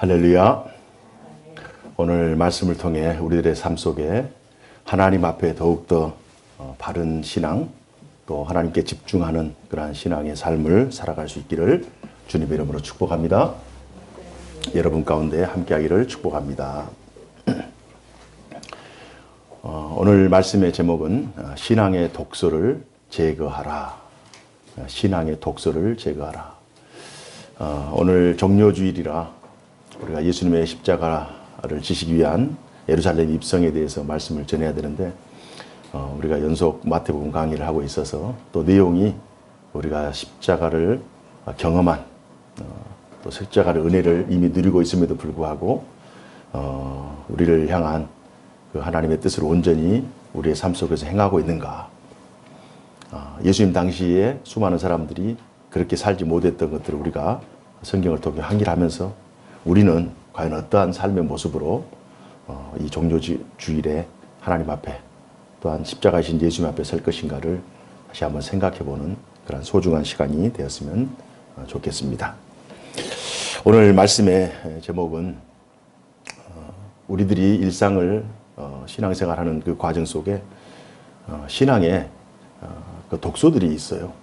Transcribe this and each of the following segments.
할렐루야. 오늘 말씀을 통해 우리들의 삶 속에 하나님 앞에 더욱더 바른 신앙, 또 하나님께 집중하는 그러한 신앙의 삶을 살아갈 수 있기를 주님의 이름으로 축복합니다. 여러분 가운데 함께하기를 축복합니다. 오늘 말씀의 제목은 신앙의 독소를 제거하라. 신앙의 독소를 제거하라. 오늘 종료주일이라 우리가 예수님의 십자가를 지시기 위한 예루살렘 입성에 대해서 말씀을 전해야 되는데 우리가 연속 마태복음 강의를 하고 있어서 또 내용이 우리가 십자가를 경험한 또 십자가의 은혜를 이미 누리고 있음에도 불구하고 우리를 향한 그 하나님의 뜻을 온전히 우리의 삶 속에서 행하고 있는가. 예수님 당시에 수많은 사람들이 그렇게 살지 못했던 것들을 우리가 성경을 통해 항일하면서 우리는 과연 어떠한 삶의 모습으로 이 종료주일에 하나님 앞에 또한 십자가이신 예수님 앞에 설 것인가를 다시 한번 생각해보는 그런 소중한 시간이 되었으면 좋겠습니다. 오늘 말씀의 제목은 우리들이 일상을 신앙생활하는 그 과정 속에 신앙에 그 독소들이 있어요.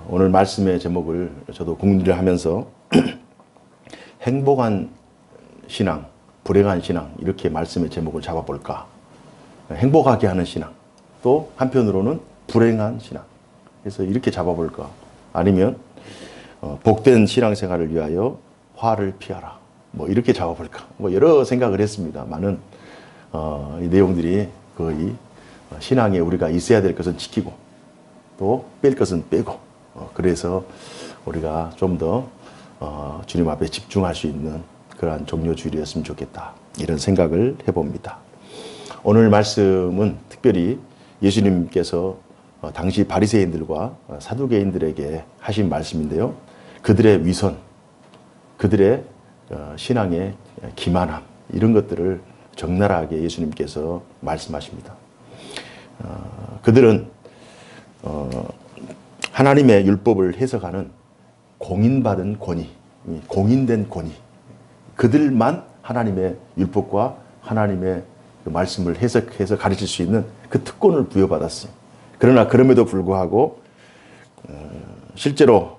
오늘 말씀의 제목을 저도 공부를 하면서 행복한 신앙, 불행한 신앙 이렇게 말씀의 제목을 잡아볼까. 행복하게 하는 신앙, 또 한편으로는 불행한 신앙. 그래서 이렇게 잡아볼까. 아니면 복된 신앙생활을 위하여 화를 피하라. 뭐 이렇게 잡아볼까. 뭐 여러 생각을 했습니다만은 이 내용들이 거의 신앙에 우리가 있어야 될 것은 지키고 또 뺄 것은 빼고 그래서 우리가 좀 더 주님 앞에 집중할 수 있는 그러한 종료주일이었으면 좋겠다. 이런 생각을 해봅니다. 오늘 말씀은 특별히 예수님께서 당시 바리새인들과 사두개인들에게 하신 말씀인데요. 그들의 위선, 그들의 신앙의 기만함 이런 것들을 적나라하게 예수님께서 말씀하십니다. 그들은 하나님의 율법을 해석하는 공인받은 권위, 공인된 권위, 그들만 하나님의 율법과 하나님의 그 말씀을 해석해서 가르칠 수 있는 그 특권을 부여받았어요. 그러나 그럼에도 불구하고 실제로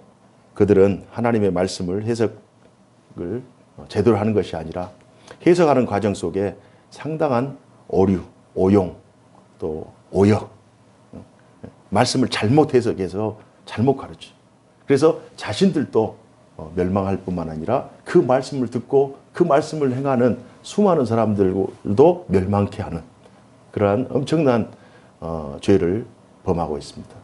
그들은 하나님의 말씀을 해석을 제대로 하는 것이 아니라 해석하는 과정 속에 상당한 오류, 오용, 또 오역, 말씀을 잘못 해석해서 잘못 가르쳐. 그래서 자신들도 멸망할 뿐만 아니라 그 말씀을 듣고 그 말씀을 행하는 수많은 사람들도 멸망케 하는 그러한 엄청난 죄를 범하고 있습니다.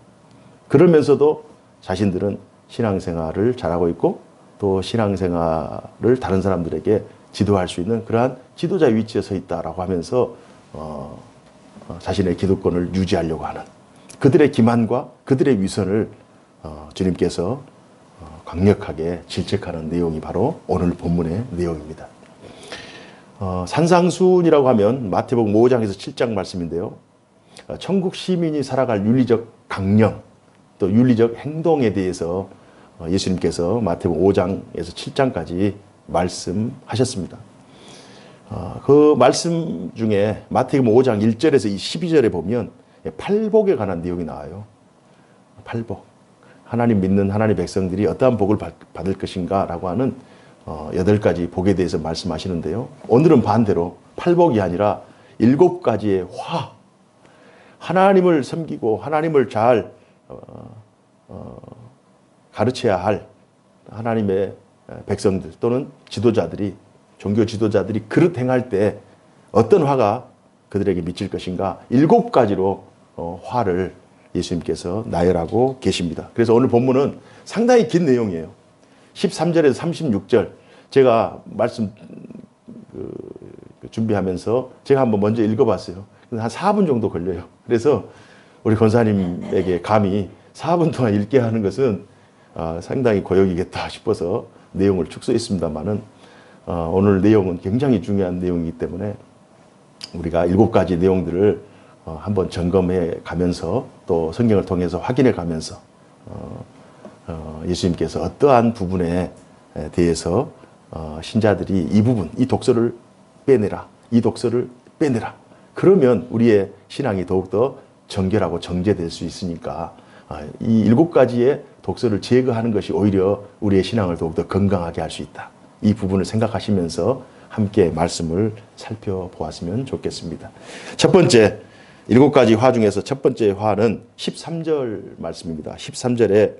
그러면서도 자신들은 신앙생활을 잘하고 있고 또 신앙생활을 다른 사람들에게 지도할 수 있는 그러한 지도자 위치에 서 있다라고 하면서 자신의 기득권을 유지하려고 하는 그들의 기만과 그들의 위선을 주님께서 강력하게 질책하는 내용이 바로 오늘 본문의 내용입니다. 산상수훈이라고 하면 마태복음 5장에서 7장 말씀인데요. 천국 시민이 살아갈 윤리적 강령, 또 윤리적 행동에 대해서 예수님께서 마태복음 5장에서 7장까지 말씀하셨습니다. 그 말씀 중에 마태복음 5장 1절에서 12절에 보면 팔복에 관한 내용이 나와요. 팔복. 하나님 믿는 하나님의 백성들이 어떠한 복을 받을 것인가 라고 하는 8가지 복에 대해서 말씀하시는데요. 오늘은 반대로 팔복이 아니라 7가지의 화. 하나님을 섬기고 하나님을 잘 가르쳐야 할 하나님의 백성들 또는 지도자들이 종교 지도자들이 그릇 행할 때 어떤 화가 그들에게 미칠 것인가 7가지로 화를 예수님께서 나열하고 계십니다. 그래서 오늘 본문은 상당히 긴 내용이에요. 13절에서 36절 제가 말씀 준비하면서 제가 한번 먼저 읽어봤어요. 한 4분 정도 걸려요. 그래서 우리 권사님에게 감히 4분 동안 읽게 하는 것은 상당히 고역이겠다 싶어서 내용을 축소했습니다만은 오늘 내용은 굉장히 중요한 내용이기 때문에 우리가 7가지 내용들을 한번 점검해 가면서 또 성경을 통해서 확인해 가면서 예수님께서 어떠한 부분에 대해서 신자들이 이 부분, 이 독서를 빼내라, 이 독서를 빼내라. 그러면 우리의 신앙이 더욱더 정결하고 정제될 수 있으니까 이 7가지의 독서를 제거하는 것이 오히려 우리의 신앙을 더욱더 건강하게 할 수 있다. 이 부분을 생각하시면서 함께 말씀을 살펴보았으면 좋겠습니다. 첫 번째, 7가지 화 중에서 첫 번째 화는 13절 말씀입니다. 13절에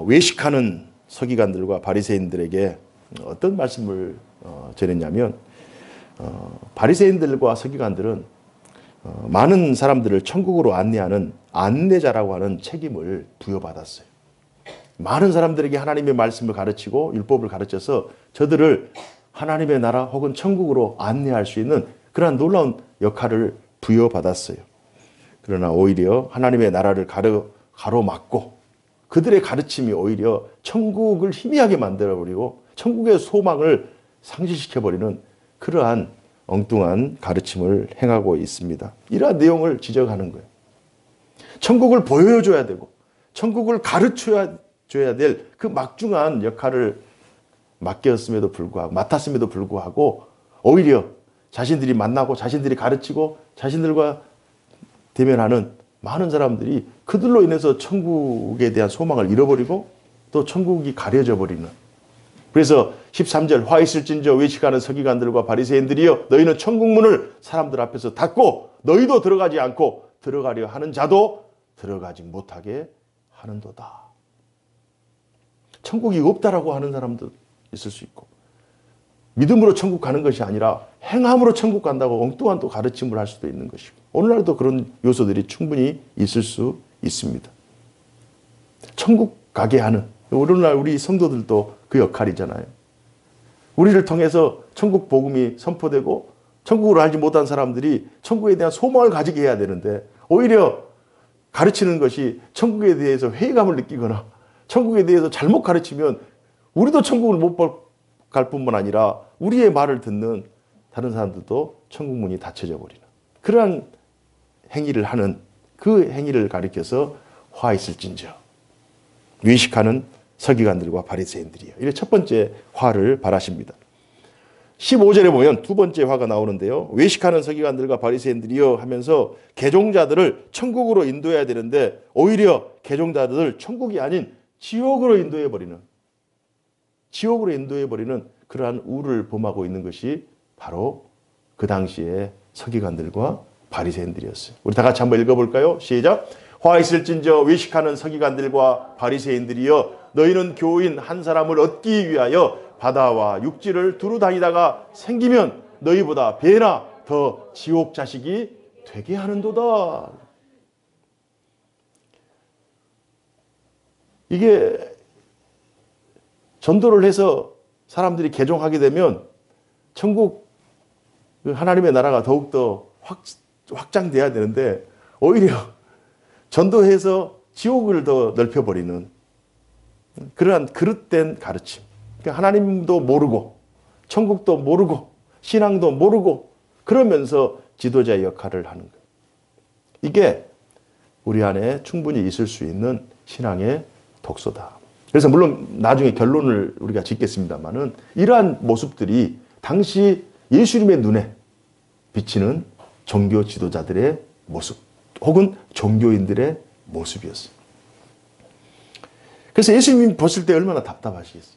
외식하는 서기관들과 바리새인들에게 어떤 말씀을 전했냐면 바리새인들과 서기관들은 많은 사람들을 천국으로 안내하는 안내자라고 하는 책임을 부여받았어요. 많은 사람들에게 하나님의 말씀을 가르치고 율법을 가르쳐서 저들을 하나님의 나라 혹은 천국으로 안내할 수 있는 그러한 놀라운 역할을 부여받았어요. 그러나 오히려 하나님의 나라를 가로막고 그들의 가르침이 오히려 천국을 희미하게 만들어버리고 천국의 소망을 상실시켜버리는 그러한 엉뚱한 가르침을 행하고 있습니다. 이러한 내용을 지적하는 거예요. 천국을 보여줘야 되고 천국을 가르쳐야 될 그 막중한 역할을 맡았음에도 불구하고 오히려 자신들이 만나고 자신들이 가르치고 자신들과 대면하는 많은 사람들이 그들로 인해서 천국에 대한 소망을 잃어버리고 또 천국이 가려져 버리는. 그래서 13절 화 있을진저 외식하는 서기관들과 바리새인들이여 너희는 천국문을 사람들 앞에서 닫고 너희도 들어가지 않고 들어가려 하는 자도 들어가지 못하게 하는도다. 천국이 없다라고 하는 사람도 있을 수 있고 믿음으로 천국 가는 것이 아니라 행함으로 천국 간다고 엉뚱한 또 가르침을 할 수도 있는 것이고 오늘날도 그런 요소들이 충분히 있을 수 있습니다. 천국 가게 하는 오늘날 우리 성도들도 그 역할이잖아요. 우리를 통해서 천국 복음이 선포되고 천국을 알지 못한 사람들이 천국에 대한 소망을 가지게 해야 되는데 오히려 가르치는 것이 천국에 대해서 회의감을 느끼거나 천국에 대해서 잘못 가르치면 우리도 천국을 못 갈 뿐만 아니라 우리의 말을 듣는 다른 사람들도 천국 문이 닫혀져 버리는 그러한 행위를 하는 그 행위를 가리켜서 화 있을진저 외식하는 서기관들과 바리새인들이요. 이래 첫 번째 화를 발하십니다. 15절에 보면 두 번째 화가 나오는데요. 외식하는 서기관들과 바리새인들이요 하면서 개종자들을 천국으로 인도해야 되는데 오히려 개종자들을 천국이 아닌 지옥으로 인도해버리는 그러한 우를 범하고 있는 것이 바로 그 당시에 서기관들과 바리새인들이었어요. 우리 다 같이 한번 읽어볼까요? 시작. 화 있을진저 외식하는 서기관들과 바리새인들이여 너희는 교인 한 사람을 얻기 위하여 바다와 육지를 두루 다니다가 생기면 너희보다 배나 더 지옥 자식이 되게 하는도다. 이게 전도를 해서 사람들이 개종하게 되면 천국 하나님의 나라가 더욱더 확장돼야 되는데 오히려 전도해서 지옥을 더 넓혀버리는 그러한 그릇된 가르침. 그러니까 하나님도 모르고 천국도 모르고 신앙도 모르고 그러면서 지도자의 역할을 하는 거예요. 이게 우리 안에 충분히 있을 수 있는 신앙의 독소다. 그래서 물론 나중에 결론을 우리가 짓겠습니다만은 이러한 모습들이 당시 예수님의 눈에 비치는 종교 지도자들의 모습 혹은 종교인들의 모습이었어요. 그래서 예수님이 보실 때 얼마나 답답하시겠어요.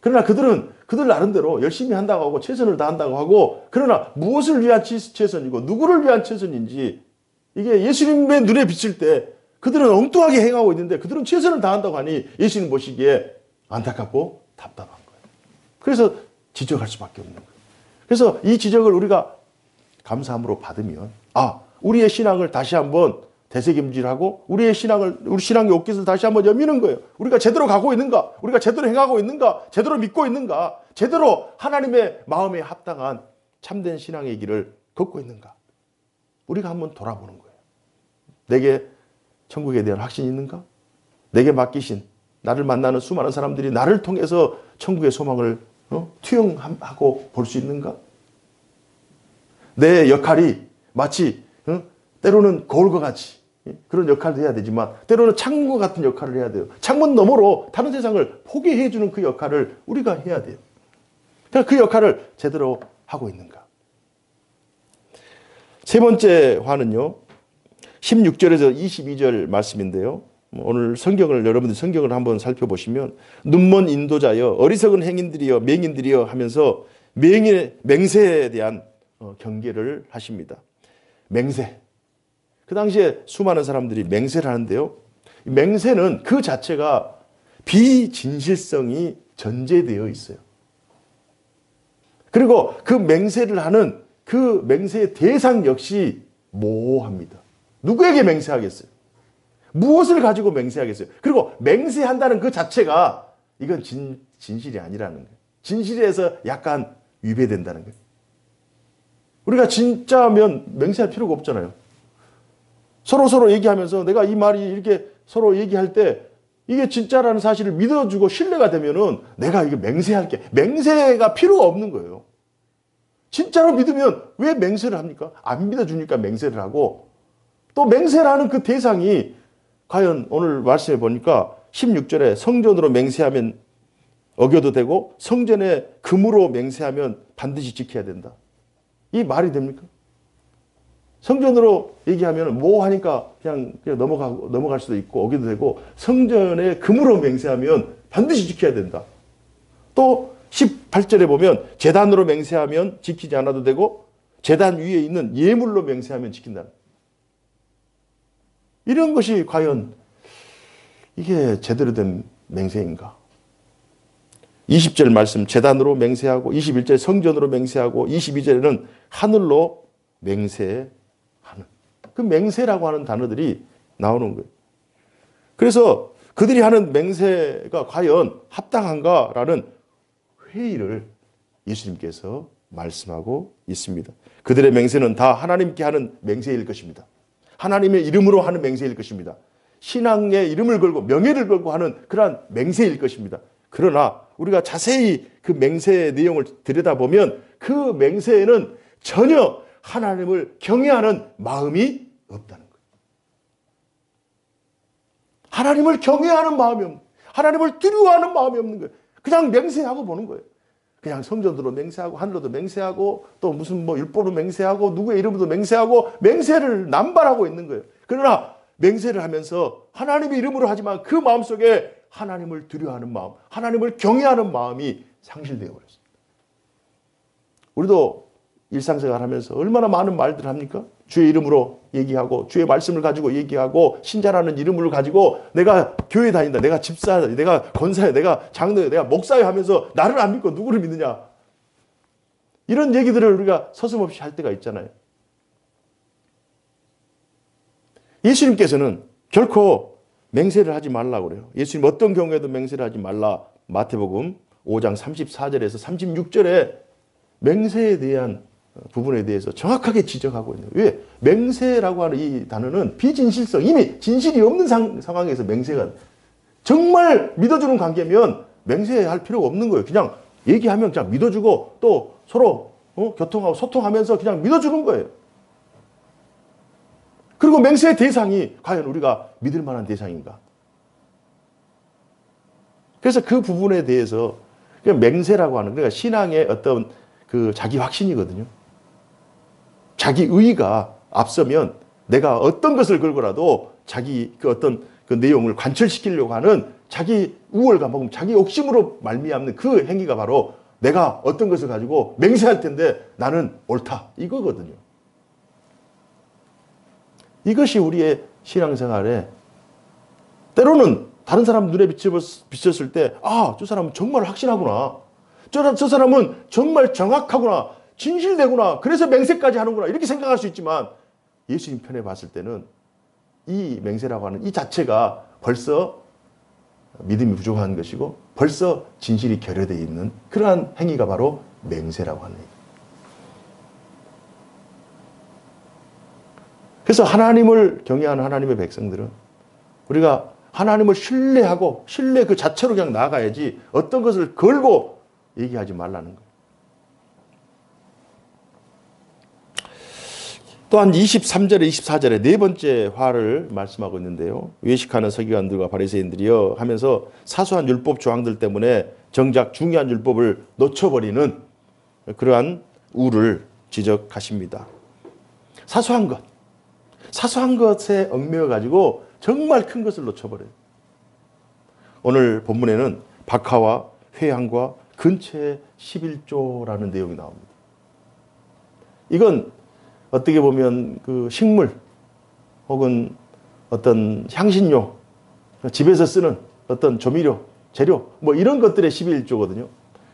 그러나 그들은 그들 나름대로 열심히 한다고 하고 최선을 다한다고 하고 그러나 무엇을 위한 최선이고 누구를 위한 최선인지 이게 예수님의 눈에 비칠 때 그들은 엉뚱하게 행하고 있는데 그들은 최선을 다한다고 하니 예수님 보시기에 안타깝고 답답한 거예요. 그래서 지적할 수밖에 없는 거예요. 그래서 이 지적을 우리가 감사함으로 받으면 우리의 신앙을 다시 한번 되새김질하고 우리 신앙의 옷깃을 다시 한번 여미는 거예요. 우리가 제대로 가고 있는가? 우리가 제대로 행하고 있는가? 제대로 믿고 있는가? 제대로 하나님의 마음에 합당한 참된 신앙의 길을 걷고 있는가? 우리가 한번 돌아보는 거예요. 내게 천국에 대한 확신이 있는가? 내게 맡기신 나를 만나는 수많은 사람들이 나를 통해서 천국의 소망을 투영하고 볼 수 있는가? 내 역할이 마치 때로는 거울과 같이 그런 역할도 해야 되지만 때로는 창문과 같은 역할을 해야 돼요. 창문 너머로 다른 세상을 포개해 주는 그 역할을 우리가 해야 돼요. 그러니까 그 역할을 제대로 하고 있는가. 세 번째 화는요, 16절에서 22절 말씀인데요. 오늘 여러분들 성경을 한번 살펴보시면, 눈먼 인도자여, 어리석은 행인들이여, 맹인들이여 하면서 맹세에 대한 경계를 하십니다. 맹세. 그 당시에 수많은 사람들이 맹세를 하는데요. 맹세는 그 자체가 비진실성이 전제되어 있어요. 그리고 그 맹세를 하는 그 맹세의 대상 역시 모호합니다. 누구에게 맹세하겠어요? 무엇을 가지고 맹세하겠어요? 그리고 맹세한다는 그 자체가 이건 진실이 아니라는 거예요. 진실에서 약간 위배된다는 거예요. 우리가 진짜면 맹세할 필요가 없잖아요. 서로 얘기하면서 내가 이 말이 이렇게 서로 얘기할 때 이게 진짜라는 사실을 믿어주고 신뢰가 되면은 내가 이게 맹세할게. 맹세가 필요가 없는 거예요. 진짜로 믿으면 왜 맹세를 합니까? 안 믿어주니까 맹세를 하고, 또 맹세를 하는 그 대상이 과연 오늘 말씀해 보니까 16절에 성전으로 맹세하면 어겨도 되고 성전에 금으로 맹세하면 반드시 지켜야 된다. 이 말이 됩니까? 성전으로 얘기하면 뭐 하니까 그냥 넘어갈 수도 있고 어겨도 되고, 성전에 금으로 맹세하면 반드시 지켜야 된다. 또 18절에 보면 제단으로 맹세하면 지키지 않아도 되고 제단 위에 있는 예물로 맹세하면 지킨다. 이런 것이 과연 이게 제대로 된 맹세인가? 20절 말씀 제단으로 맹세하고, 21절 성전으로 맹세하고, 22절에는 하늘로 맹세하는, 그 맹세라고 하는 단어들이 나오는 거예요. 그래서 그들이 하는 맹세가 과연 합당한가라는 회의를 예수님께서 말씀하고 있습니다. 그들의 맹세는 다 하나님께 하는 맹세일 것입니다. 하나님의 이름으로 하는 맹세일 것입니다. 신앙의 이름을 걸고 명예를 걸고 하는 그러한 맹세일 것입니다. 그러나 우리가 자세히 그 맹세의 내용을 들여다보면 그 맹세에는 전혀 하나님을 경외하는 마음이 없다는 거예요. 하나님을 경외하는 마음이 없는, 하나님을 두려워하는 마음이 없는 거예요. 그냥 맹세하고 보는 거예요. 그냥 성전으로 맹세하고 하늘로도 맹세하고 또 무슨 율법으로 맹세하고 누구의 이름으로도 맹세하고 맹세를 남발하고 있는 거예요. 그러나 맹세를 하면서 하나님의 이름으로 하지만 그 마음속에 하나님을 두려워하는 마음, 하나님을 경외하는 마음이 상실되어 버렸습니다. 우리도 일상생활 하면서 얼마나 많은 말들을 합니까? 주의 이름으로 얘기하고 주의 말씀을 가지고 얘기하고 신자라는 이름을 가지고 내가 교회 다닌다, 내가 집사다, 내가 권사야, 내가 장로야, 내가 목사야 하면서 나를 안 믿고 누구를 믿느냐, 이런 얘기들을 우리가 서슴없이 할 때가 있잖아요. 예수님께서는 결코 맹세를 하지 말라고 그래요. 예수님 어떤 경우에도 맹세를 하지 말라. 마태복음 5장 34절에서 36절에 맹세에 대한 부분에 대해서 정확하게 지적하고 있는 거예요. 왜? 맹세라고 하는 이 단어는 비진실성, 이미 진실이 없는 상황에서 맹세가, 정말 믿어주는 관계면 맹세할 필요가 없는 거예요. 그냥 얘기하면 그냥 믿어주고 또 서로 교통하고 소통하면서 그냥 믿어주는 거예요. 그리고 맹세의 대상이 과연 우리가 믿을 만한 대상인가? 그래서 그 부분에 대해서 맹세라고 하는, 그러니까 신앙의 어떤 그 자기 확신이거든요. 자기 의의가 앞서면 내가 어떤 것을 걸고라도 자기 그 어떤 그 내용을 관철시키려고 하는 자기 우월감, 혹은 자기 욕심으로 말미암는 그 행위가 바로 내가 어떤 것을 가지고 맹세할 텐데 나는 옳다, 이거거든요. 이것이 우리의 신앙생활에 때로는 다른 사람 눈에 비쳤을 때, 아, 저 사람은 정말 확신하구나, 저 사람은 정말 정확하구나, 진실되구나, 그래서 맹세까지 하는구나, 이렇게 생각할 수 있지만 예수님 편에 봤을 때는 이 맹세라고 하는 이 자체가 벌써 믿음이 부족한 것이고 벌써 진실이 결여되어 있는 그러한 행위가 바로 맹세라고 하는 얘기입니다. 그래서 하나님을 경외하는 하나님의 백성들은 우리가 하나님을 신뢰하고 신뢰 그 자체로 그냥 나아가야지 어떤 것을 걸고 얘기하지 말라는 거예요. 또한 23절에 24절에 네 번째 화를 말씀하고 있는데요. 외식하는 서기관들과 바리새인들이여 하면서 사소한 율법 조항들 때문에 정작 중요한 율법을 놓쳐버리는 그러한 우를 지적하십니다. 사소한 것에 얽매여 가지고 정말 큰 것을 놓쳐버려요. 오늘 본문에는 박하와 회양과 근처의 11조라는 내용이 나옵니다. 이건 어떻게 보면 그 식물 혹은 어떤 향신료, 집에서 쓰는 어떤 조미료, 재료 뭐 이런 것들의 11조거든요.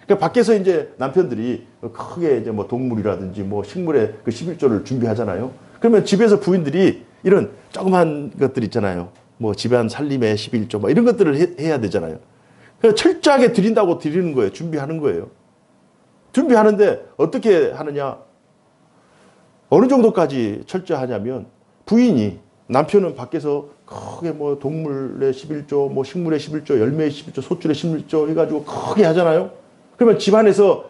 그러니까 밖에서 이제 남편들이 크게 이제 뭐 동물이라든지 뭐 식물의 그 11조를 준비하잖아요. 그러면 집에서 부인들이 이런 조그만 것들 있잖아요. 뭐 집안 살림의 11조 뭐 이런 것들을 해야 되잖아요. 그래서 철저하게 드린다고 드리는 거예요. 준비하는 거예요. 준비하는데 어떻게 하느냐? 어느 정도까지 철저하냐면 부인이 남편은 밖에서 크게 뭐 동물의 11조, 뭐 식물의 11조, 열매의 11조, 소출의 11조 해가지고 크게 하잖아요. 그러면 집안에서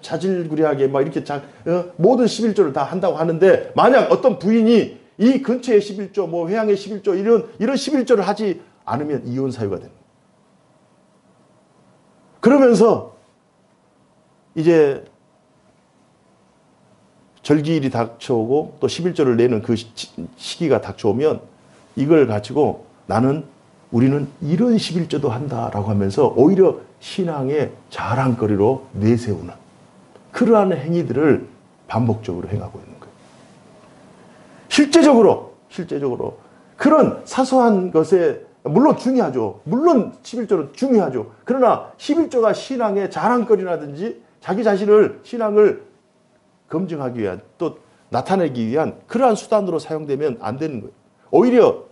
자질구레하게 막 이렇게 모든 11조를 다 한다고 하는데 만약 어떤 부인이 이 근처의 11조, 뭐 회양의 11조 이런 11조를 하지 않으면 이혼 사유가 되는 거예요. 그러면서 이제 절기일이 닥쳐오고 또 11조를 내는 그 시기가 닥쳐오면 이걸 가지고 우리는 이런 11조도 한다라고 하면서 오히려 신앙의 자랑거리로 내세우는 그러한 행위들을 반복적으로 행하고 있는 거예요. 실제적으로 그런 사소한 것에 물론 중요하죠. 물론 11조는 중요하죠. 그러나 11조가 신앙의 자랑거리라든지 자기 자신을 신앙을 검증하기 위한 또 나타내기 위한 그러한 수단으로 사용되면 안 되는 거예요. 오히려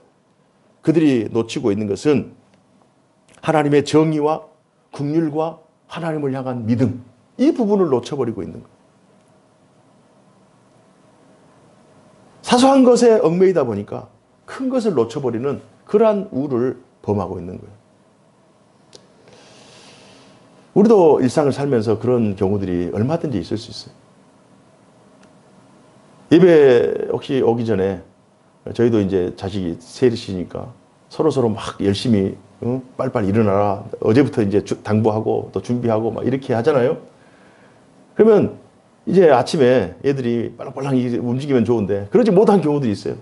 그들이 놓치고 있는 것은 하나님의 정의와 긍휼과 하나님을 향한 믿음 이 부분을 놓쳐버리고 있는 거예요. 사소한 것에 얽매이다 보니까 큰 것을 놓쳐버리는 그러한 우를 범하고 있는 거예요. 우리도 일상을 살면서 그런 경우들이 얼마든지 있을 수 있어요. 예배 혹시 오기 전에 저희도 이제 자식이 셋이시니까 서로 막 열심히 빨리빨리 일어나라. 어제부터 이제 당부하고 또 준비하고 막 이렇게 하잖아요. 그러면 이제 아침에 애들이 빨랑빨랑 움직이면 좋은데 그러지 못한 경우들이 있어요.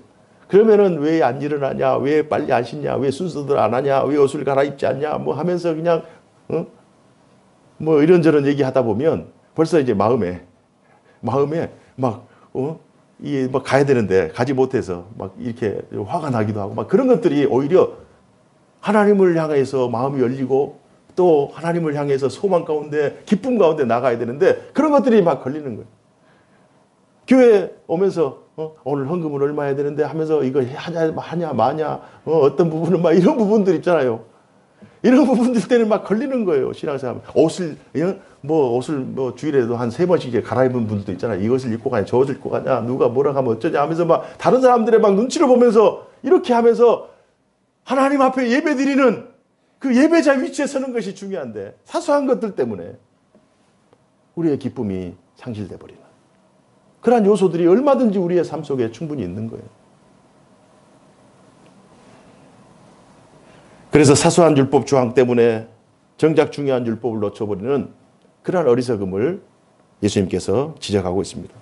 그러면은 왜 안 일어나냐, 왜 빨리 안 씻냐, 왜 순서들 안 하냐, 왜 옷을 갈아입지 않냐, 뭐 하면서 그냥 뭐 이런저런 얘기하다 보면 벌써 이제 마음에 막 이게 막 가야 되는데 가지 못해서 막 이렇게 화가 나기도 하고 막 그런 것들이 오히려 하나님을 향해서 마음이 열리고 또 하나님을 향해서 소망 가운데 기쁨 가운데 나가야 되는데 그런 것들이 막 걸리는 거예요. 교회 오면서 오늘 헌금을 얼마 해야 되는데 하면서 이거 하냐 마냐 어떤 부분은 막 이런 부분들 있잖아요. 이런 부분들 때는 막 걸리는 거예요. 신앙생활 옷을 주일에도 한 3번씩 갈아입은 분들도 있잖아요. 이것을 입고 가냐 저것을 입고 가냐 누가 뭐라 하면 어쩌냐 하면서 막 다른 사람들의 막 눈치를 보면서 이렇게 하면서 하나님 앞에 예배 드리는 그 예배자 위치에 서는 것이 중요한데 사소한 것들 때문에 우리의 기쁨이 상실돼 버리는 그러한 요소들이 얼마든지 우리의 삶 속에 충분히 있는 거예요. 그래서 사소한 율법 조항 때문에 정작 중요한 율법을 놓쳐버리는 그러한 어리석음을 예수님께서 지적하고 있습니다.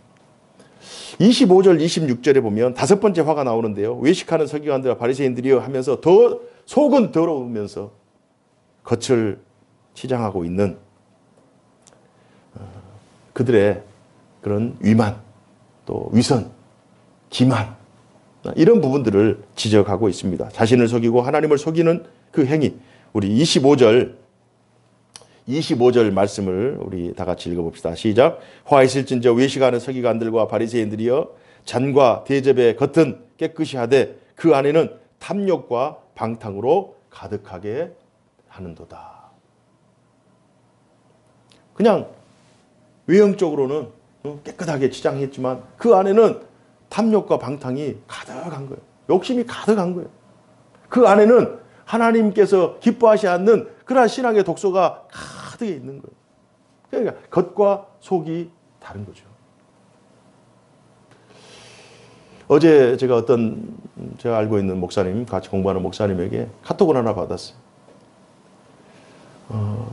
25절, 26절에 보면 5번째 화가 나오는데요. 외식하는 서기관들과 바리새인들이여 하면서 더 속은 더러우면서 겉을 치장하고 있는 그들의 그런 위만, 또 위선, 기만 이런 부분들을 지적하고 있습니다. 자신을 속이고 하나님을 속이는 그 행위. 우리 25절 말씀을 우리 다 같이 읽어봅시다. 시작. 화 있을진저 외식하는 서기관들과 바리새인들이여 잔과 대접의 겉은 깨끗이 하되 그 안에는 탐욕과 방탕으로 가득하게 하는도다. 그냥 외형적으로는 깨끗하게 치장했지만 그 안에는 탐욕과 방탕이 가득한 거예요. 욕심이 가득한 거예요. 그 안에는 하나님께서 기뻐하지 않는 그러한 신앙의 독소가 가득해 있는 거예요. 그러니까 겉과 속이 다른 거죠. 어제 제가 제가 알고 있는 목사님, 같이 공부하는 목사님에게 카톡을 하나 받았어요.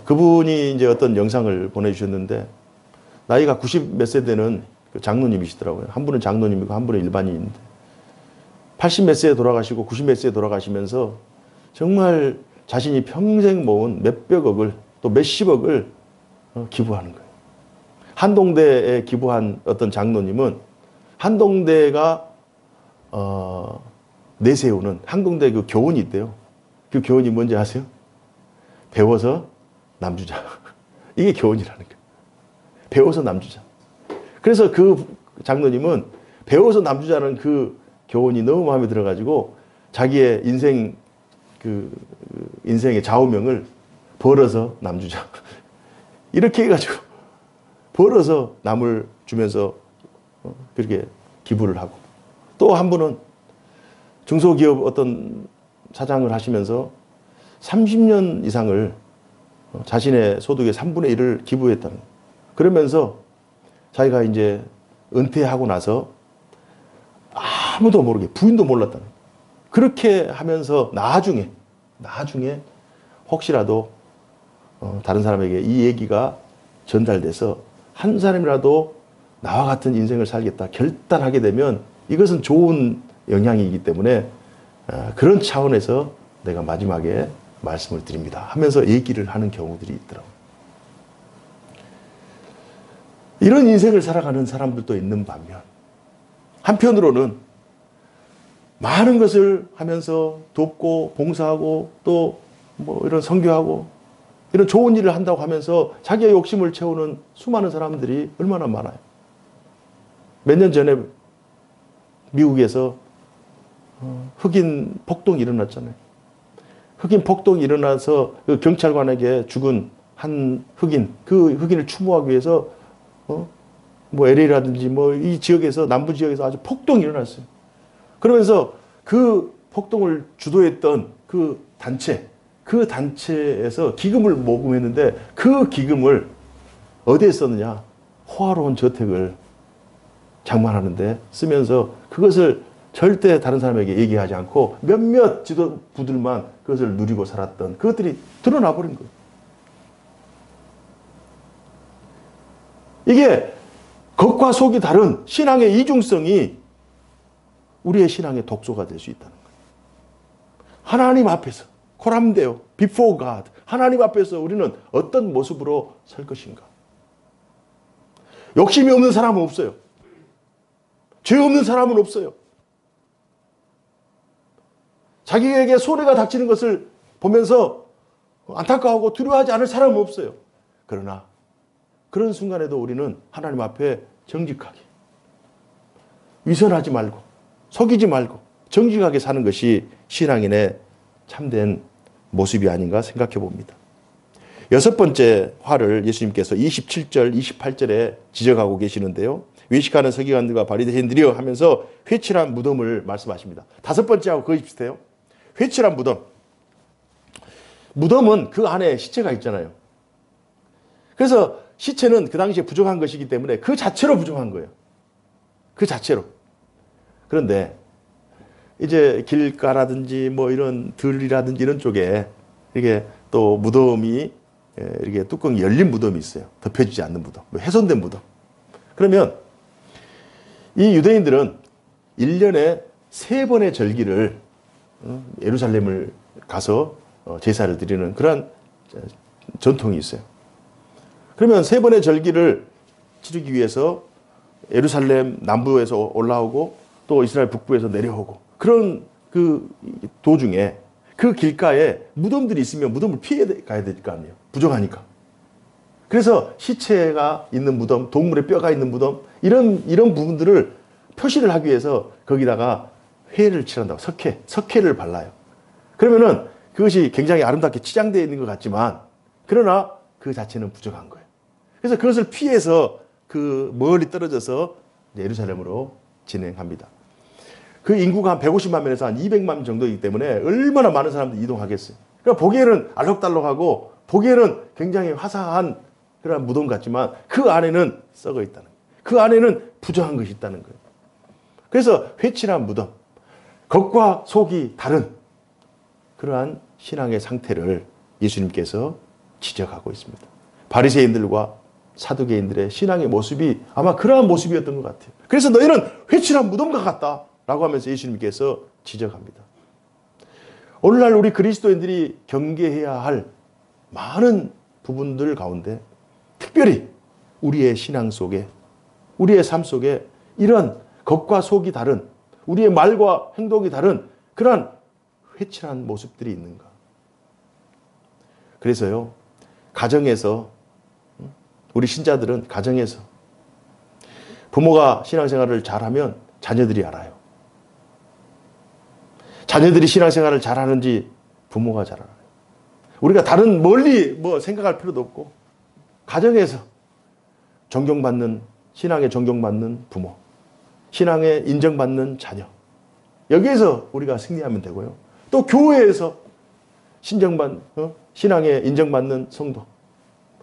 그분이 이제 어떤 영상을 보내주셨는데 나이가 90 몇 세 되는 그 장로님이시더라고요. 한 분은 장로님이고 한 분은 일반인인데 80 몇 세에 돌아가시고 90 몇 세에 돌아가시면서 정말 자신이 평생 모은 몇백억을 또 몇십억을 기부하는 거예요. 한동대에 기부한 어떤 장로님은 한동대가 내세우는 한동대 그 교훈이 있대요. 그 교훈이 뭔지 아세요? 배워서 남주자. 이게 교훈이라는 거예요. 배워서 남주자. 그래서 그 장로님은 배워서 남주자는 그 교훈이 너무 마음에 들어가지고 자기의 인생의 좌우명을 벌어서 남주자. 이렇게 해가지고 벌어서 남을 주면서 그렇게 기부를 하고 또 한 분은 중소기업 어떤 사장을 하시면서 30년 이상을 자신의 소득의 3분의 1을 기부했다는 거예요. 그러면서 자기가 이제 은퇴하고 나서 아무도 모르게 부인도 몰랐다는 거예요. 그렇게 하면서 나중에 혹시라도 다른 사람에게 이 얘기가 전달돼서 한 사람이라도 나와 같은 인생을 살겠다 결단하게 되면 이것은 좋은 영향이기 때문에 그런 차원에서 내가 마지막에 말씀을 드립니다 하면서 얘기를 하는 경우들이 있더라고요. 이런 인생을 살아가는 사람들도 있는 반면 한편으로는 많은 것을 하면서 돕고 봉사하고 또 뭐 이런 선교하고 이런 좋은 일을 한다고 하면서 자기의 욕심을 채우는 수많은 사람들이 얼마나 많아요. 몇 년 전에 미국에서 흑인 폭동이 일어났잖아요. 흑인 폭동이 일어나서 그 경찰관에게 죽은 한 흑인, 그 흑인을 추모하기 위해서 뭐 LA라든지 뭐 이 지역에서 남부 지역에서 아주 폭동이 일어났어요. 그러면서 그 폭동을 주도했던 그 단체에서 기금을 모금했는데 그 기금을 어디에 썼느냐? 호화로운 저택을 장만하는데 쓰면서 그것을 절대 다른 사람에게 얘기하지 않고 몇몇 지도부들만 그것을 누리고 살았던 그것들이 드러나 버린 거예요. 이게 겉과 속이 다른 신앙의 이중성이 우리의 신앙의 독소가 될 수 있다는 거예요. 하나님 앞에서 코람데오, before God, 하나님 앞에서 우리는 어떤 모습으로 설 것인가? 욕심이 없는 사람은 없어요. 죄 없는 사람은 없어요. 자기에게 손해가 닥치는 것을 보면서 안타까워하고 두려워하지 않을 사람은 없어요. 그러나 그런 순간에도 우리는 하나님 앞에 정직하게 위선하지 말고 속이지 말고 정직하게 사는 것이 신앙인의 참된 모습이 아닌가 생각해 봅니다. 여섯 번째 화를 예수님께서 27절, 28절에 지적하고 계시는데요. 외식하는 서기관들과 바리새인들이여 하면서 회칠한 무덤을 말씀하십니다. 다섯 번째하고 거의 비슷해요. 회칠한 무덤. 무덤은 그 안에 시체가 있잖아요. 그래서 시체는 그 당시에 부정한 것이기 때문에 그 자체로 부정한 거예요. 그 자체로. 그런데 이제 길가라든지 뭐 이런 들이라든지 이런 쪽에 이게 또 무덤이 이렇게 뚜껑이 열린 무덤이 있어요. 덮여지지 않는 무덤, 훼손된 무덤. 그러면 이 유대인들은 1년에 3번의 절기를 예루살렘을 가서 제사를 드리는 그러한 전통이 있어요. 그러면 3번의 절기를 치르기 위해서 예루살렘 남부에서 올라오고 또 이스라엘 북부에서 내려오고 그런 그 도중에 그 길가에 무덤들이 있으면 무덤을 피해 가야 될 거 아니에요. 부정하니까. 그래서 시체가 있는 무덤, 동물의 뼈가 있는 무덤 이런 부분들을 표시를 하기 위해서 거기다가 회를 칠한다고 석회를 발라요. 그러면은 그것이 굉장히 아름답게 치장되어 있는 것 같지만 그러나 그 자체는 부정한 거예요. 그래서 그것을 피해서 그 멀리 떨어져서 예루살렘으로 진행합니다. 그 인구가 한 150만 명에서 한 200만 명 정도이기 때문에 얼마나 많은 사람들이 이동하겠어요. 그러니까 보기에는 알록달록하고 보기에는 굉장히 화사한 그런 무덤 같지만 그 안에는 썩어 있다는 거예요. 그 안에는 부정한 것이 있다는 거예요. 그래서 회칠한 무덤, 겉과 속이 다른 그러한 신앙의 상태를 예수님께서 지적하고 있습니다. 바리새인들과 사두개인들의 신앙의 모습이 아마 그러한 모습이었던 것 같아요. 그래서 너희는 회칠한 무덤과 같다라고 하면서 예수님께서 지적합니다. 오늘날 우리 그리스도인들이 경계해야 할 많은 부분들 가운데 특별히 우리의 신앙 속에, 우리의 삶 속에 이런 겉과 속이 다른, 우리의 말과 행동이 다른 그러한 회칠한 모습들이 있는가. 그래서요, 가정에서, 우리 신자들은 가정에서 부모가 신앙생활을 잘하면 자녀들이 알아요. 자녀들이 신앙생활을 잘하는지 부모가 잘 알아요. 우리가 다른 멀리 생각할 필요도 없고 가정에서 존경받는, 신앙에 존경받는 부모, 신앙에 인정받는 자녀, 여기에서 우리가 승리하면 되고요. 또 교회에서 신앙에 인정받는 성도,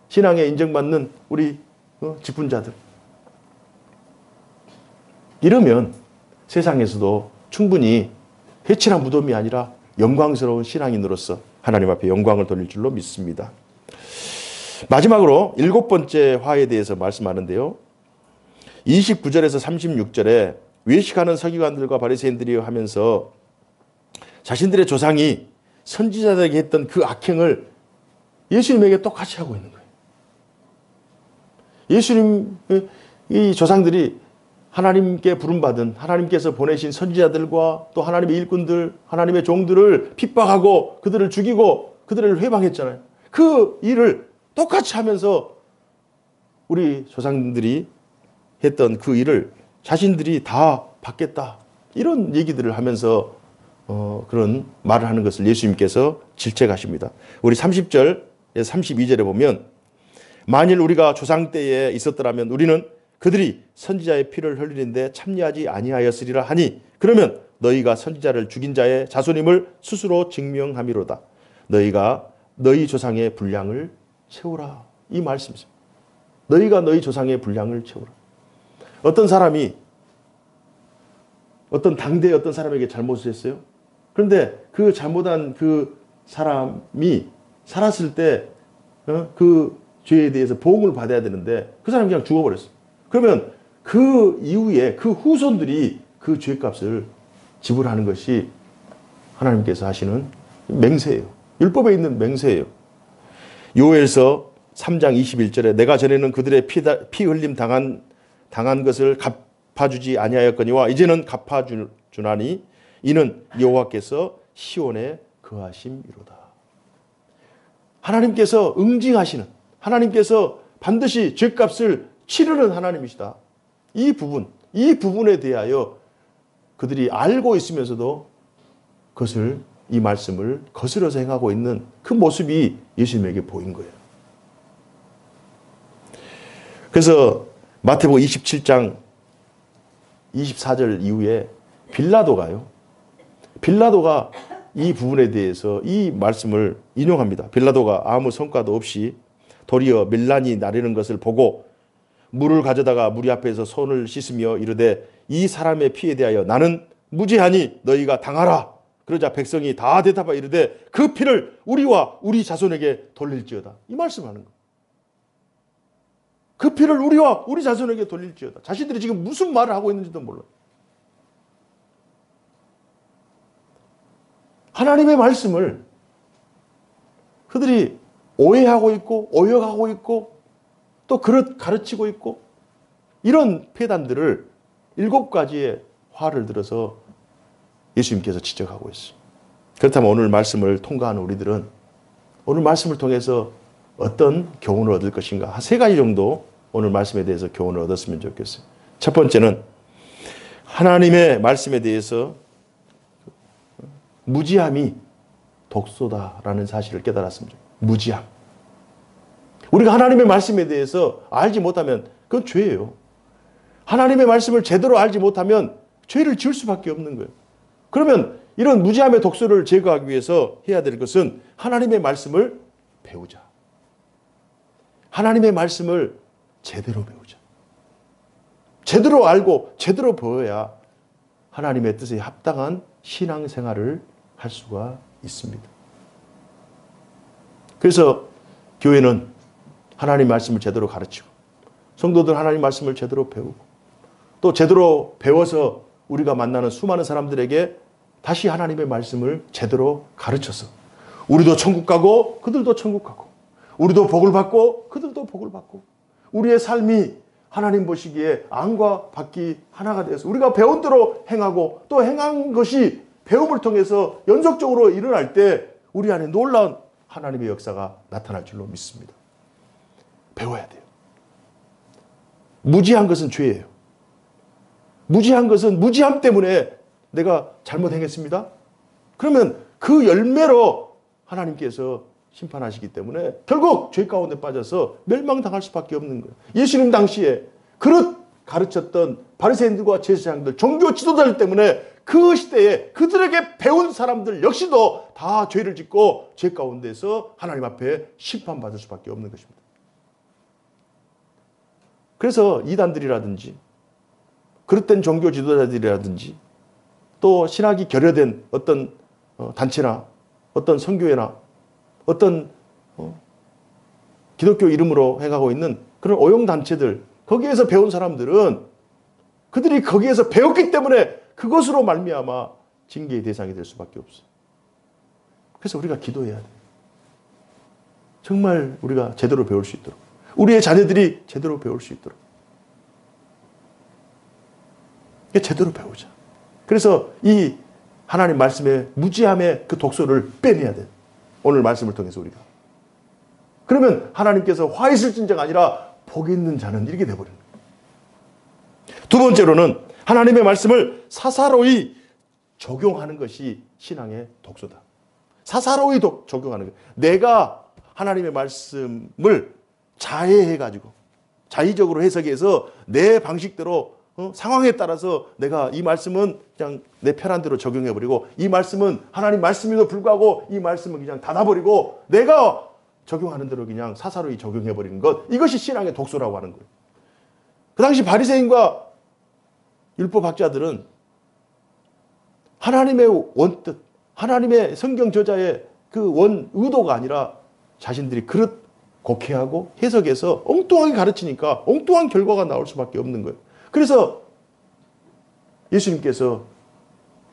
신앙에 인정받는 우리 직분자들. 이러면 세상에서도 충분히 회칠한 무덤이 아니라 영광스러운 신앙인으로서 하나님 앞에 영광을 돌릴 줄로 믿습니다. 마지막으로 7번째 화에 대해서 말씀하는데요. 29절에서 36절에 외식하는 서기관들과 바리새인들이 하면서 자신들의 조상이 선지자들에게 했던 그 악행을 예수님에게 똑같이 하고 있는 거예요. 예수님, 이 조상들이 하나님께 부름받은, 하나님께서 보내신 선지자들과 또 하나님의 일꾼들, 하나님의 종들을 핍박하고 그들을 죽이고 그들을 회방했잖아요. 그 일을 똑같이 하면서 우리 조상들이 했던 그 일을 자신들이 다 받겠다. 이런 얘기들을 하면서 그런 말을 하는 것을 예수님께서 질책하십니다. 우리 30절, 32절에 보면 만일 우리가 조상 때에 있었더라면 우리는 그들이 선지자의 피를 흘리는데 참여하지 아니하였으리라 하니 그러면 너희가 선지자를 죽인 자의 자손임을 스스로 증명함이로다. 너희가 너희 조상의 분량을 채우라. 이 말씀입니다. 너희가 너희 조상의 분량을 채우라. 어떤 사람이 어떤 당대의 어떤 사람에게 잘못을 했어요. 그런데 그 잘못한 그 사람이 살았을 때 그 죄에 대해서 보응을 받아야 되는데 그 사람이 그냥 죽어버렸어요. 그러면 그 이후에 그 후손들이 그 죄값을 지불하는 것이 하나님께서 하시는 맹세예요. 율법에 있는 맹세예요. 요엘서 3장 21절에 내가 전에는 그들의 피 흘림 당한 것을 갚아주지 아니하였거니와 이제는 갚아주나니 이는 여호와께서 시온에 거하심이로다. 하나님께서 응징하시는, 하나님께서 반드시 죄값을 치르는 하나님이시다. 이 부분에 대하여 그들이 알고 있으면서도 그것을, 이 말씀을 거스려서 행하고 있는 그 모습이 예수님에게 보인 거예요. 그래서 마태복음 27장 24절 이후에 빌라도가 이 부분에 대해서 이 말씀을 인용합니다. 빌라도가 아무 성과도 없이 도리어 밀란이 나르는 것을 보고 물을 가져다가 무리 앞에서 손을 씻으며 이르되 이 사람의 피에 대하여 나는 무죄하니 너희가 당하라. 그러자 백성이 다 대답하여 이르되 그 피를 우리와 우리 자손에게 돌릴지어다. 이 말씀하는 거예요. 그 피를 우리와 우리 자손에게 돌릴지어다. 자신들이 지금 무슨 말을 하고 있는지도 몰라요. 하나님의 말씀을 그들이 오해하고 있고 오역하고 있고 또 가르치고 있고 이런 폐단들을 7가지의 화를 들어서 예수님께서 지적하고 있어요. 그렇다면 오늘 말씀을 통과하는 우리들은 오늘 말씀을 통해서 어떤 교훈을 얻을 것인가? 한 3가지 정도 오늘 말씀에 대해서 교훈을 얻었으면 좋겠어요. 첫 번째는 하나님의 말씀에 대해서 무지함이 독소다라는 사실을 깨달았습니다. 무지함. 우리가 하나님의 말씀에 대해서 알지 못하면 그건 죄예요. 하나님의 말씀을 제대로 알지 못하면 죄를 지을 수밖에 없는 거예요. 그러면 이런 무지함의 독소를 제거하기 위해서 해야 될 것은 하나님의 말씀을 배우자. 하나님의 말씀을 제대로 배우자. 제대로 알고 제대로 배워야 하나님의 뜻에 합당한 신앙생활을 할 수가 있습니다. 그래서 교회는 하나님 말씀을 제대로 가르치고 성도들 하나님 말씀을 제대로 배우고 또 제대로 배워서 우리가 만나는 수많은 사람들에게 다시 하나님의 말씀을 제대로 가르쳐서 우리도 천국 가고 그들도 천국 가고 우리도 복을 받고 그들도 복을 받고 우리의 삶이 하나님 보시기에 안과 밖이 하나가 되어서 우리가 배운 대로 행하고 또 행한 것이 배움을 통해서 연속적으로 일어날 때 우리 안에 놀라운 하나님의 역사가 나타날 줄로 믿습니다. 배워야 돼요. 무지한 것은 죄예요. 무지한 것은 무지함 때문에 내가 잘못 행했습니다. 그러면 그 열매로 하나님께서 심판하시기 때문에 결국 죄 가운데 빠져서 멸망당할 수밖에 없는 거예요. 예수님 당시에 그릇 가르쳤던 바리새인들과 제사장들, 종교 지도자들 때문에 그 시대에 그들에게 배운 사람들 역시도 다 죄를 짓고 죄 가운데서 하나님 앞에 심판받을 수밖에 없는 것입니다. 그래서 이단들이라든지 그릇된 종교 지도자들이라든지 또 신학이 결여된 어떤 단체나 어떤 선교회나 어떤 기독교 이름으로 행하고 있는 그런 오용단체들, 거기에서 배운 사람들은 그들이 거기에서 배웠기 때문에 그것으로 말미암아 징계의 대상이 될 수밖에 없어요. 그래서 우리가 기도해야 돼요. 정말 우리가 제대로 배울 수 있도록, 우리의 자녀들이 제대로 배울 수 있도록 제대로 배우자. 그래서 이 하나님 말씀의 무지함의 그 독소를 빼내야 돼요. 오늘 말씀을 통해서 우리가. 그러면 하나님께서 화 있을진저가 아니라 복 있는 자는 이렇게 되어버리는 거예요. 두 번째로는 하나님의 말씀을 사사로이 적용하는 것이 신앙의 독소다. 사사로이 적용하는 거예요. 내가 하나님의 말씀을 자해해가지고 자의적으로 해석해서 내 방식대로 상황에 따라서 내가 이 말씀은 그냥 내 편한 대로 적용해버리고 이 말씀은 하나님 말씀에도 불구하고 이 말씀은 그냥 닫아버리고 내가 적용하는 대로 그냥 사사로이 적용해버리는 것, 이것이 신앙의 독소라고 하는 거예요. 그 당시 바리새인과 율법학자들은 하나님의 원뜻, 하나님의 성경 저자의 그 원 의도가 아니라 자신들이 그릇 곡해하고 해석해서 엉뚱하게 가르치니까 엉뚱한 결과가 나올 수밖에 없는 거예요. 그래서 예수님께서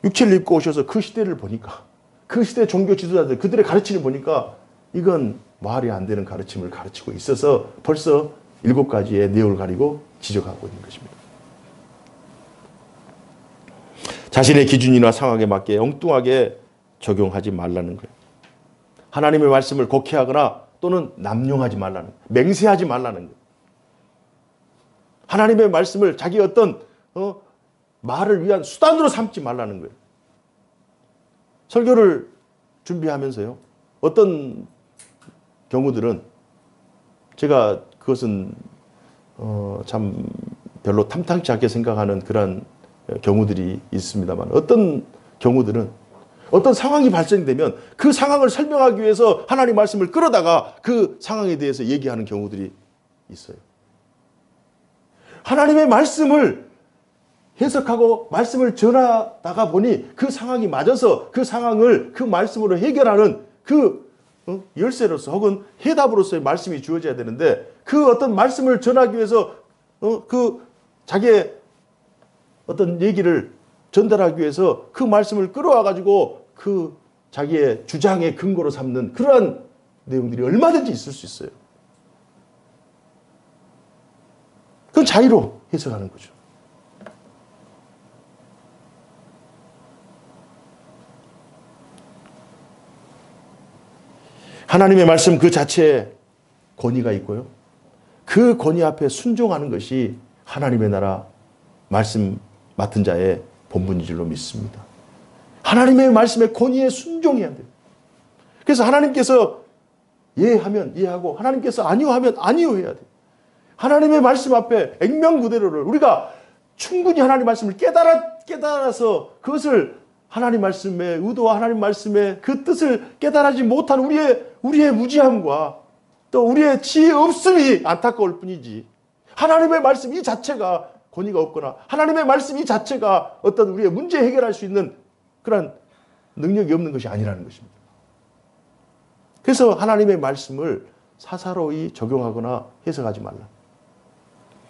육체를 입고 오셔서 그 시대를 보니까 그 시대 종교 지도자들 그들의 가르침을 보니까 이건 말이 안 되는 가르침을 가르치고 있어서 벌써 7가지의 내용을 가리고 지적하고 있는 것입니다. 자신의 기준이나 상황에 맞게 엉뚱하게 적용하지 말라는 거예요. 하나님의 말씀을 곡해하거나 또는 남용하지 말라는 거예요. 맹세하지 말라는 거예요. 하나님의 말씀을 자기 어떤 말을 위한 수단으로 삼지 말라는 거예요. 설교를 준비하면서요. 어떤 경우들은 제가 그것은 참 별로 탐탁지 않게 생각하는 그런 경우들이 있습니다만 어떤 경우들은 어떤 상황이 발생되면 그 상황을 설명하기 위해서 하나님 말씀을 끌어다가 그 상황에 대해서 얘기하는 경우들이 있어요. 하나님의 말씀을 해석하고 말씀을 전하다가 보니 그 상황이 맞아서 그 상황을 그 말씀으로 해결하는 그 열쇠로서 혹은 해답으로서의 말씀이 주어져야 되는데 그 어떤 말씀을 전하기 위해서 그 자기의 어떤 얘기를 전달하기 위해서 그 말씀을 끌어와 가지고 그 자기의 주장의 근거로 삼는 그러한 내용들이 얼마든지 있을 수 있어요. 그건 자의로 해석하는 거죠. 하나님의 말씀 그 자체에 권위가 있고요. 그 권위 앞에 순종하는 것이 하나님의 나라 말씀 맡은 자의 본분인 줄로 믿습니다. 하나님의 말씀의 권위에 순종해야 돼요. 그래서 하나님께서 예하면 예하고 하나님께서 아니요 하면 아니요 해야 돼요. 하나님의 말씀 앞에 액면구대로를 우리가 충분히 하나님 말씀을 깨달아서 그것을 하나님 말씀의 의도와 하나님 말씀의 그 뜻을 깨달지 못한 우리의 무지함과 또 우리의 지혜 없음이 안타까울 뿐이지 하나님의 말씀 이 자체가 권위가 없거나 하나님의 말씀 이 자체가 어떤 우리의 문제 해결할 수 있는 그런 능력이 없는 것이 아니라는 것입니다. 그래서 하나님의 말씀을 사사로이 적용하거나 해석하지 말라.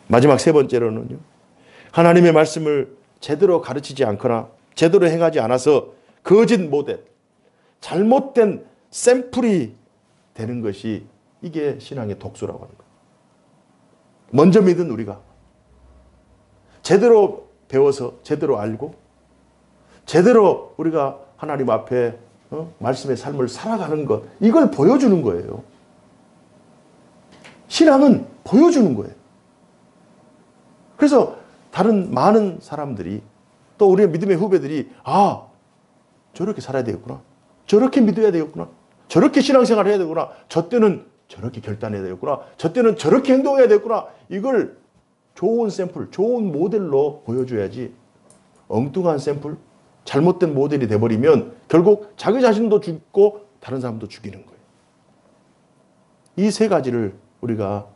마지막 세 번째로는요. 하나님의 말씀을 제대로 가르치지 않거나 제대로 행하지 않아서 거짓 모델, 잘못된 샘플이 되는 것이 이게 신앙의 독소라고 하는 거예요. 먼저 믿은 우리가 제대로 배워서 제대로 알고 제대로 우리가 하나님 앞에 말씀의 삶을 살아가는 것, 이걸 보여주는 거예요. 신앙은 보여주는 거예요. 그래서 다른 많은 사람들이 또 우리의 믿음의 후배들이 저렇게 살아야 되겠구나. 저렇게 믿어야 되겠구나. 저렇게 신앙생활을 해야 되구나. 저 때는 저렇게 결단해야 되겠구나. 저 때는 저렇게 행동해야 되겠구나. 이걸 좋은 샘플, 좋은 모델로 보여줘야지 엉뚱한 샘플, 잘못된 모델이 돼버리면 결국 자기 자신도 죽고 다른 사람도 죽이는 거예요. 이 세 가지를 우리가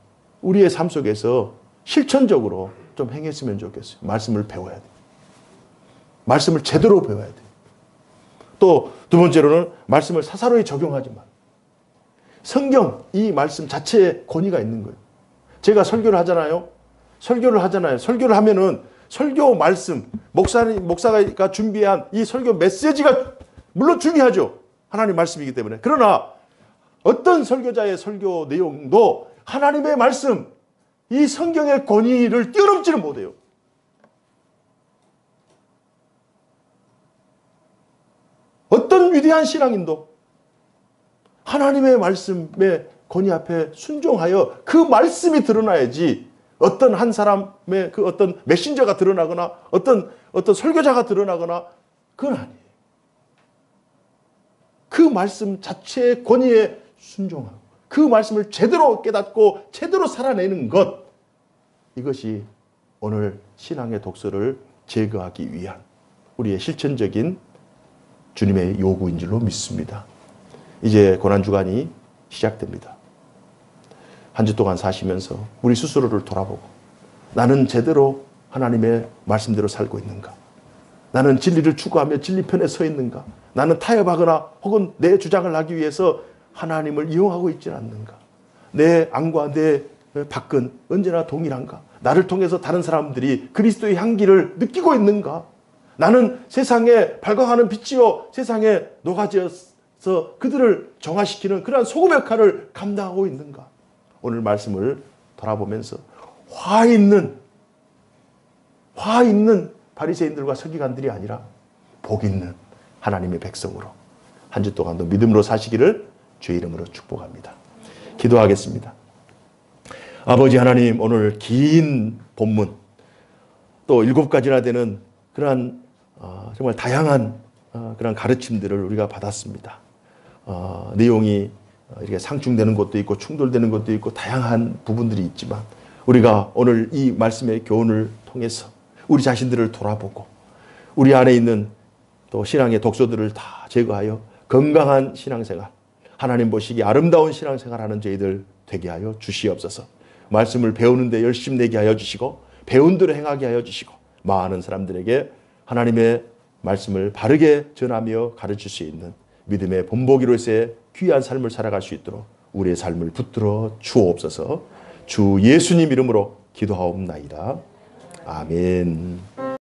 우리의 삶 속에서 실천적으로 좀 행했으면 좋겠어요. 말씀을 배워야 돼요. 말씀을 제대로 배워야 돼요. 또 두 번째로는 말씀을 사사로이 적용하지 마. 성경, 이 말씀 자체에 권위가 있는 거예요. 제가 설교를 하잖아요. 설교를 하면은 설교 말씀, 목사가 준비한 이 설교 메시지가 물론 중요하죠. 하나님 말씀이기 때문에. 그러나 어떤 설교자의 설교 내용도 하나님의 말씀, 이 성경의 권위를 뛰어넘지는 못해요. 어떤 위대한 신앙인도 하나님의 말씀의 권위 앞에 순종하여 그 말씀이 드러나야지 어떤 한 사람의 그 어떤 메신저가 드러나거나 어떤 설교자가 드러나거나 그건 아니에요. 그 말씀 자체의 권위에 순종하고 그 말씀을 제대로 깨닫고 제대로 살아내는 것, 이것이 오늘 신앙의 독소를 제거하기 위한 우리의 실천적인 주님의 요구인 줄로 믿습니다. 이제 고난주간이 시작됩니다. 한 주 동안 사시면서 우리 스스로를 돌아보고 나는 제대로 하나님의 말씀대로 살고 있는가? 나는 진리를 추구하며 진리 편에 서 있는가? 나는 타협하거나 혹은 내 주장을 하기 위해서 하나님을 이용하고 있지 않는가? 내 안과 내 밖은 언제나 동일한가? 나를 통해서 다른 사람들이 그리스도의 향기를 느끼고 있는가? 나는 세상에 발광하는 빛이요 세상에 녹아져서 그들을 정화시키는 그러한 소금 역할을 감당하고 있는가? 오늘 말씀을 돌아보면서 화 있는 바리새인들과 서기관들이 아니라 복 있는 하나님의 백성으로 한 주 동안도 믿음으로 사시기를 주의 이름으로 축복합니다. 기도하겠습니다. 아버지 하나님, 오늘 긴 본문 또 7가지나 되는 그러한 정말 다양한 그런 가르침들을 우리가 받았습니다. 내용이 이렇게 상충되는 것도 있고 충돌되는 것도 있고 다양한 부분들이 있지만 우리가 오늘 이 말씀의 교훈을 통해서 우리 자신들을 돌아보고 우리 안에 있는 또 신앙의 독소들을 다 제거하여 건강한 신앙생활, 하나님 보시기에 아름다운 신앙생활하는 저희들 되게 하여 주시옵소서. 말씀을 배우는데 열심 내게 하여 주시고 배운 대로 행하게 하여 주시고 많은 사람들에게 하나님의 말씀을 바르게 전하며 가르칠 수 있는 믿음의 본보기로서의 귀한 삶을 살아갈 수 있도록 우리의 삶을 붙들어 주옵소서. 주 예수님 이름으로 기도하옵나이다. 아멘.